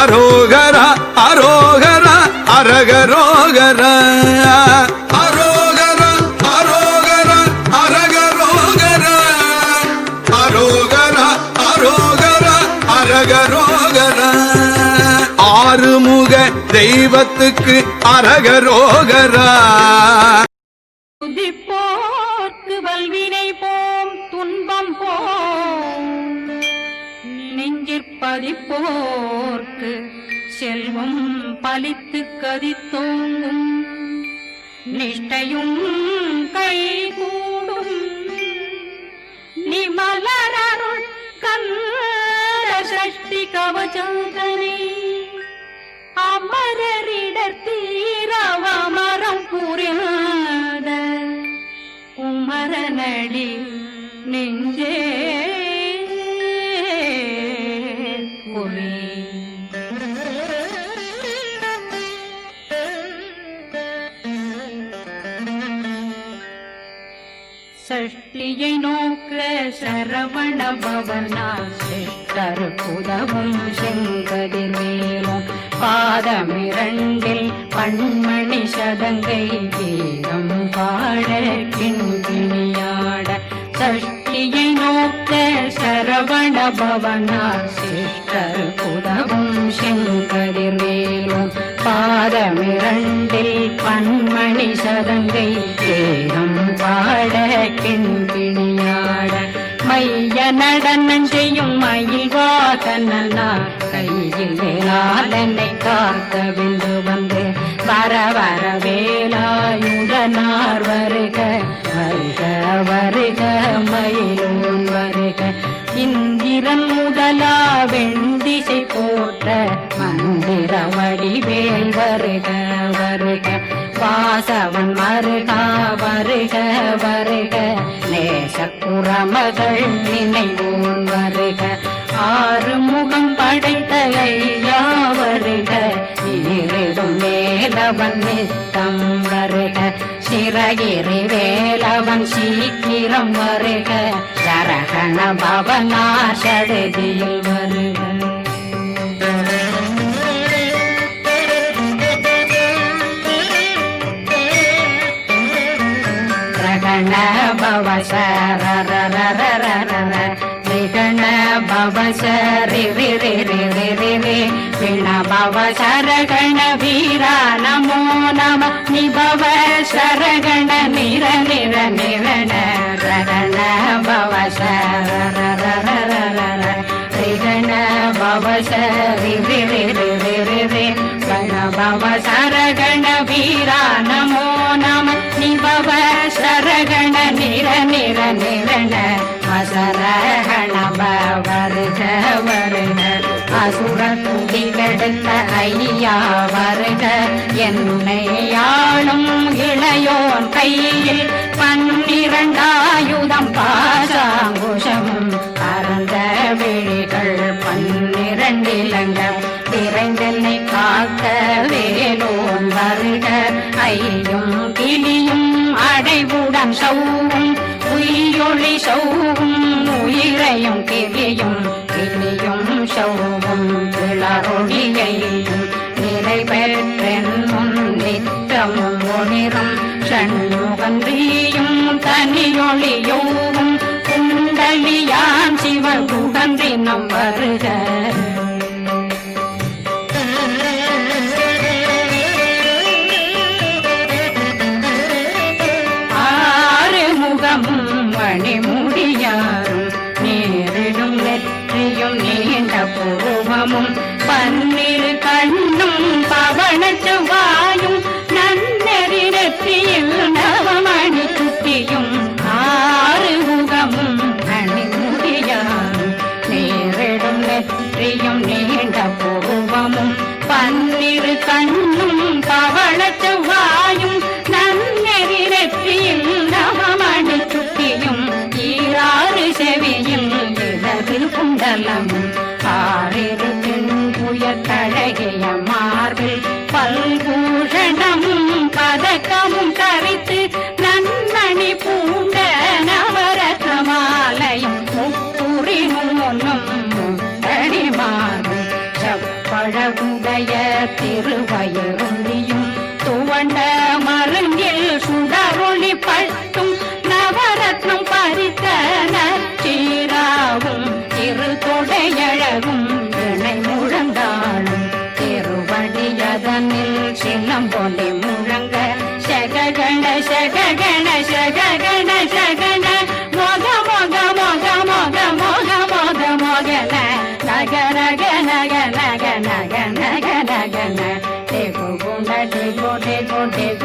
அரோகரா அரோகரா அரகரோகரா அரோகரா அரோகரா அரகரோகரா அரோகரா அரோகரா அரகரோகரா ஆறுமுக தெய்வத்துக்கு அரகரோகரா துதிப்போர்க்கு வல்வினை போம் துன்பம் போம் நெஞ்சிற்பதிப்போர்க்கு செல்வம் பலித்து கதித்தோங்கும் நிஷ்டையும் கைகூடும் நிமலரருள் கந்த சஷ்டி கவசந்தனை அமரரிடர் தீரவமரம் புரியாத குமரனடி நெஞ்சே குறி சஷ்டியை நோக்க சரவண பவனா சிஷ்டர் புதவும் செங்கதிர் மேலும் பாதமிரண்டில் பண்மணி சதங்கை வீரம் பாட கிண்கிணியாட சஷ்டியை நோக்க சரவண பவனா சிஷ்டர் புதவும் செங்கதிர் மேலும் பாதமிரண்டில் பண்மணி சதங்கை வீரம் பாட கிண்கிணியாட மைய நடனம் செய்யும் மயில் வாகனார் கையில் வேளாளனை காக்க விந்து வந்து வர வர வேலாயுடனார் வருக வருக வருக மயிலோன் வருக இந்திரன் முதலா வெண்டிசை போற்ற மந்திர வடிவேல் வருக வருக வாசவன் மருகா வருக வருக நேசக்குறமகள் நினைவோன் வருக ஆறு முகம் படைத்த ஐயா வருக ஈரிடும் வேலவன் நித்தம் வருக சிறகிரி வேலவன் சீக்கிரம் வருக சரகண பவனார் சடுதியில் வருக பவ சரரரரரர விகண பவ சரி ரி விண பவ சரகண வீரா நமோ நம நிபவ சரகண நிர நிர நிரண ரகண பவ சரரரரரர விகண பவ சரி ரி கண பவ சரகண வீரா நமோ நம நிபவ சரகண நிர நிர நிரண அசரகண வருக வருக அசுர துடிகெடுத்த ஐயா வருக என்னை ஆளும் இளையோன் கையில் 12 ஆயுதம் பாசாங்குஷமும் பரந்த விழிகள் 12 இலங்கம் விரைந்தென்னை காக்க வேலோன் வருக ஐயும் கிளியும் அடைவுடன் சௌவும் உயிரொளி சௌவும் உயிரையும் கிளியும் கிளியும் சௌவும் கிளரொளியையும் நிறைவேற்றென்னும் நித்தமும் ஒளிரும் சண்முகன்றியும் தனியொளியோவும் குண்டலியான் சிவன் குடன்றினம் வருக மணிமுடியாரும் நேரிடும் நெற்றியும் நீண்ட பூவமும் 12 கண்ணும் பவன செவ்வாயும் நன்னெறி நெற்றியில் நவமணி சுட்டியும் 6 முகமும் மணிமுடியாரும் நேரிடும் நெற்றியும் நீண்ட பூவமும் 12 கண்ணும் பவன செவ்வாயும் நன்னெறி நெற்றியில் நவமணி சுட்டியும் 6 செவியும் இடது குண்டலமும் 6 புயத்தழகிய மார்பில் பல்பூஷணமும் பதக்கமும் கரித்து நன்மணி பூண்ட நவரத்ன மாலையும் முப்புரி மூன்னும் முத்தடி மார்பும் செப்பழ உடைய திருவயருந்தியும் துவண்ட மருங்கில் சுடரொளி பட்டும் நவரத்னம் பறித்த நச்சீராவும் திரு தொடையழகும் இணை முழந்தாளும் திருவடியதனில் சின்னம்பொலி முழங்க சககண சககண சககண சகன மொக மொக மொக மொக மொக மொக மொகன நக நக நக நக நக நக நக ந டேகோ குண்ட டேகோ டேகோ டேகோ